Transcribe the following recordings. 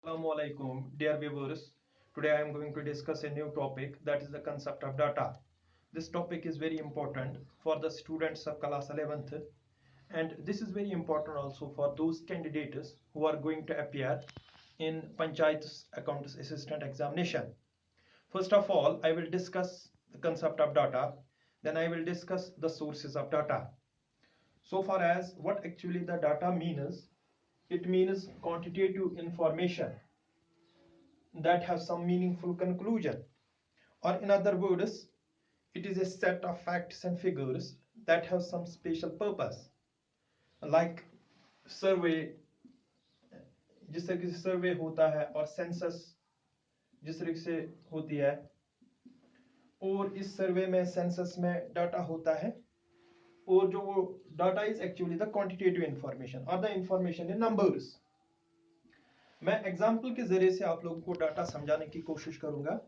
Assalamualaikum, dear viewers. Today I am going to discuss a new topic, that is the concept of data. This topic is very important for the students of class 11th, and this is very important also for those candidates who are going to appear in Panchayat Accountants Assistant examination. First of all, I will discuss the concept of data, then I will discuss the sources of data. So far as what actually the data means, it means quantitative information that have some meaningful conclusion, or in other words, it is a set of facts and figures that have some special purpose, like सर्वे, जिस तरीके से सर्वे होता है, और census जिस तरीके से होती है, और इस सर्वे में सेंसस में डाटा होता है, और जो वो data is actually the quantitative information और द इंफॉर्मेशन इन नंबर्स। मैं एग्जाम्पल के जरिए से आप लोगों को डाटा समझाने की कोशिश करूंगा।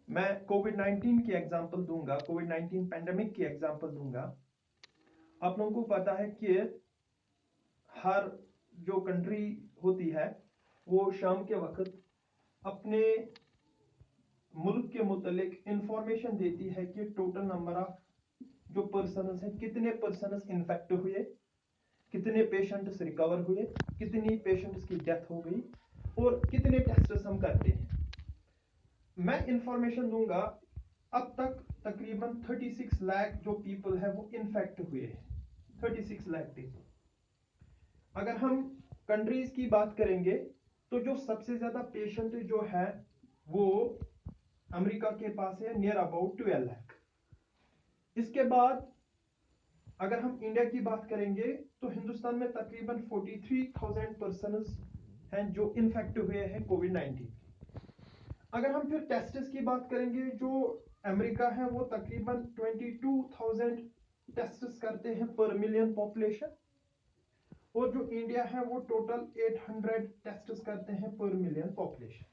मैं कोविड-19 की एग्जांपल दूंगा, कोविड-19 पैंडेमिक की एग्जांपल दूंगा। आप लोगों को पता है कि हर जो कंट्री होती है वो शाम के वक्त अपने मुल्क के मुतालिक इंफॉर्मेशन देती है कि टोटल नंबर ऑफ जो पर्सनस हैं, कितने पर्सनस इन्फेक्ट हुए, कितने पेशेंट्स रिकवर हुए, कितनी पेशेंट्स की डेथ हो गई, और कितने टेस्ट्स हम करते हैं। मैं इंफॉर्मेशन दूंगा अब तक तकरीबन 36 लाख जो पीपल है वो इन्फेक्ट हुए हैं, 36 लाख पीपल। अगर हम कंट्रीज की बात करेंगे तो जो सबसे ज्यादा पेशेंट जो है वो अमेरिका के पास है, नियर अबाउट 12 लाख। इसके बाद अगर हम इंडिया की बात करेंगे तो हिंदुस्तान में तकरीबन 43,000 पर्सन हैं जो इन्फेक्ट हुए हैं कोविड-19। अगर हम फिर टेस्ट्स की बात करेंगे, जो अमेरिका है वो तकरीबन 22,000 टेस्ट्स करते हैं पर मिलियन पॉपुलेशन, और जो इंडिया है वो टोटल 800 टेस्ट्स करते हैं पर मिलियन पॉपुलेशन।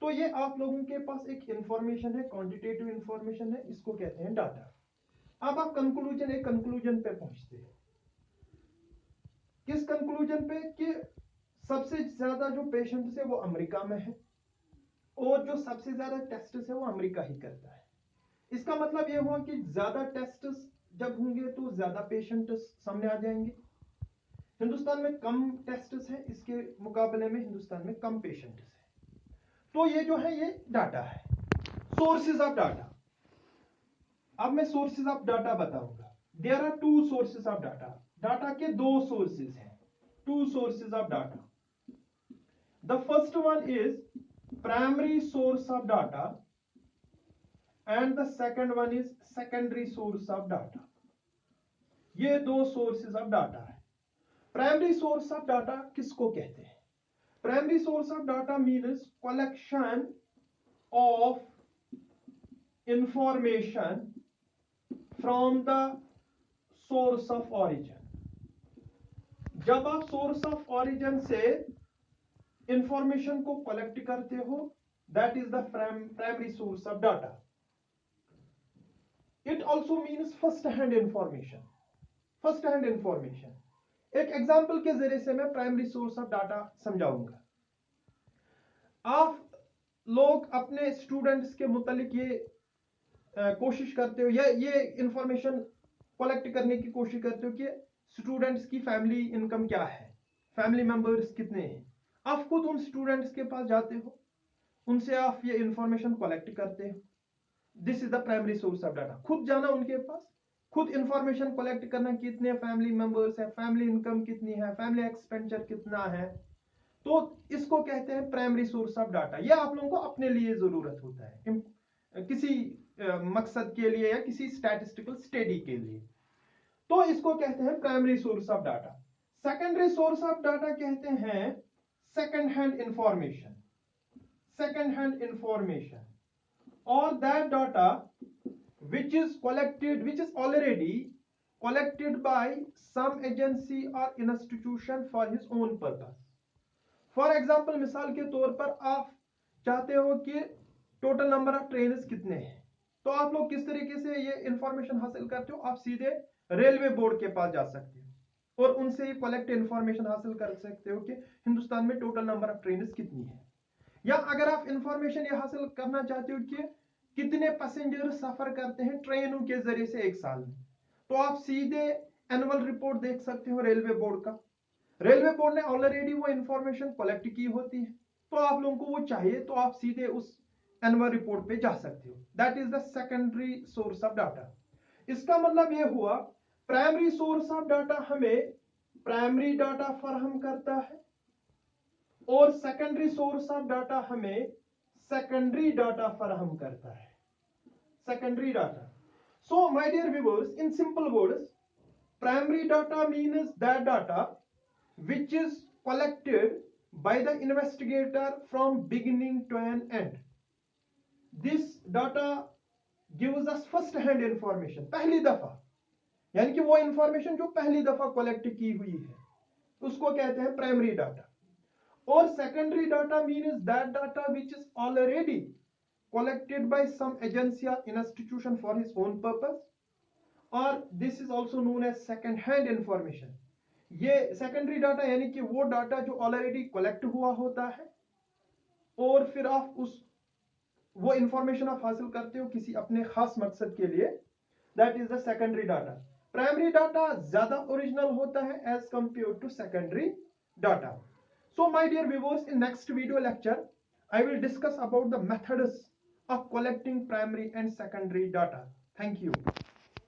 तो ये आप लोगों के पास एक इंफॉर्मेशन है, क्वांटिटेटिव इंफॉर्मेशन है, इसको कहते हैं डाटा। अब आप एक कंक्लूजन पे पहुंचते हैं। किस कंक्लूजन पे? कि सबसे ज्यादा जो पेशेंट्स है वो अमेरिका में है, और जो सबसे ज्यादा टेस्ट है वो अमेरिका ही करता है। इसका मतलब यह हुआ कि ज्यादा टेस्ट जब होंगे तो ज्यादा पेशेंट सामने आ जाएंगे। हिंदुस्तान में कम टेस्ट हैं, इसके मुकाबले में हिंदुस्तान में कम पेशेंट है। तो ये जो है ये डाटा है, सोर्सेज ऑफ डाटा। अब मैं सोर्सेज ऑफ डाटा बताऊंगा। There are two sources of data. Data के दो सोर्सेज हैं, two sources of data. The first one is primary source of data and the second one is secondary source of data. ये दो sources of data है। primary source of data किसको कहते हैं? primary source of data means collection of information from the source of origin। जब आप source of origin से information को कलेक्ट करते हो, that is the primary source of data. It also means first hand information. First hand information एक example के जरिए से मैं प्राइमरी सोर्स ऑफ डाटा समझाऊंगा। आप लोग अपने स्टूडेंट्स के मुतालिक ये कोशिश करते हो, ये इंफॉर्मेशन कलेक्ट करने की कोशिश करते हो कि स्टूडेंट्स की फैमिली इनकम क्या है, फैमिली मेंबर्स कितने हैं। आप खुद उन स्टूडेंट्स के पास जाते हो, उनसे आप ये इंफॉर्मेशन कलेक्ट करते हो। This is the primary source of data. खुद जाना उनके पास, खुद इंफॉर्मेशन कलेक्ट करना, कितने फैमिली मेंबर्स हैं, फैमिली इनकम कितनी है, फैमिली एक्सपेंडिचर कितना है। तो इसको कहते हैं प्राइमरी सोर्स ऑफ डाटा। ये आप लोगों को अपने लिए जरूरत होता है, किसी मकसद के लिए या किसी स्टैटिस्टिकल स्टडी के लिए। तो इसको कहते हैं primary source of data. Secondary source of data कहते हैं second hand information, second hand information, or that data which is collected, which is already collected by some agency or institution for his own purpose। for example, मिसाल के तौर पर आप चाहते हो कि टोटल नंबर ऑफ ट्रेन्स कितने हैं, तो आप लोग किस तरीके से ये इंफॉर्मेशन हासिल करते हो? आप सीधे रेलवे बोर्ड के पास जा सकते हो और उनसे ये कलेक्ट इंफॉर्मेशन हासिल कर सकते हो कि हिंदुस्तान में टोटल नंबर ऑफ ट्रेन्स कितनी है, या अगर आप इंफॉर्मेशन ये हासिल करना चाहते हो कि कितने पैसेंजर सफर करते हैं ट्रेनों के जरिए से एक साल में, तो आप सीधे एनुअल रिपोर्ट देख सकते हो रेलवे बोर्ड का। रेलवे बोर्ड ने ऑलरेडी वो इंफॉर्मेशन कलेक्ट की होती है, तो आप लोगों को वो चाहिए तो आप सीधे उस एनुअल रिपोर्ट पे जा सकते हो। That is the secondary source of data. इसका मतलब ये हुआ प्राइमरी सोर्स ऑफ डाटा हमें प्राइमरी डाटा फराहम करता है और सेकेंडरी सोर्स ऑफ डाटा हमें सेकेंडरी डाटा फराहम करता है, secondary data. So my dear viewers, in simple words, primary data means that data which is collected by the investigator from beginning to an end. This data gives us first hand information, पहली दफा, यानी कि वो information जो पहली दफा collect की हुई है उसको कहते हैं प्राइमरी डाटा। और secondary data means that data which is already collected by some agency or institution for his own purpose, or this is also known as second hand information। ये सेकेंडरी डाटा यानी कि वो data जो already collect हुआ होता है और फिर आप वो इंफॉर्मेशन आप हासिल करते हो किसी अपने खास मकसद के लिए, that is the secondary data. Primary data ज्यादा ओरिजिनल होता है as compare to secondary data. So my dear viewers, in next video lecture I will discuss about the methods of collecting primary and secondary data. Thank you.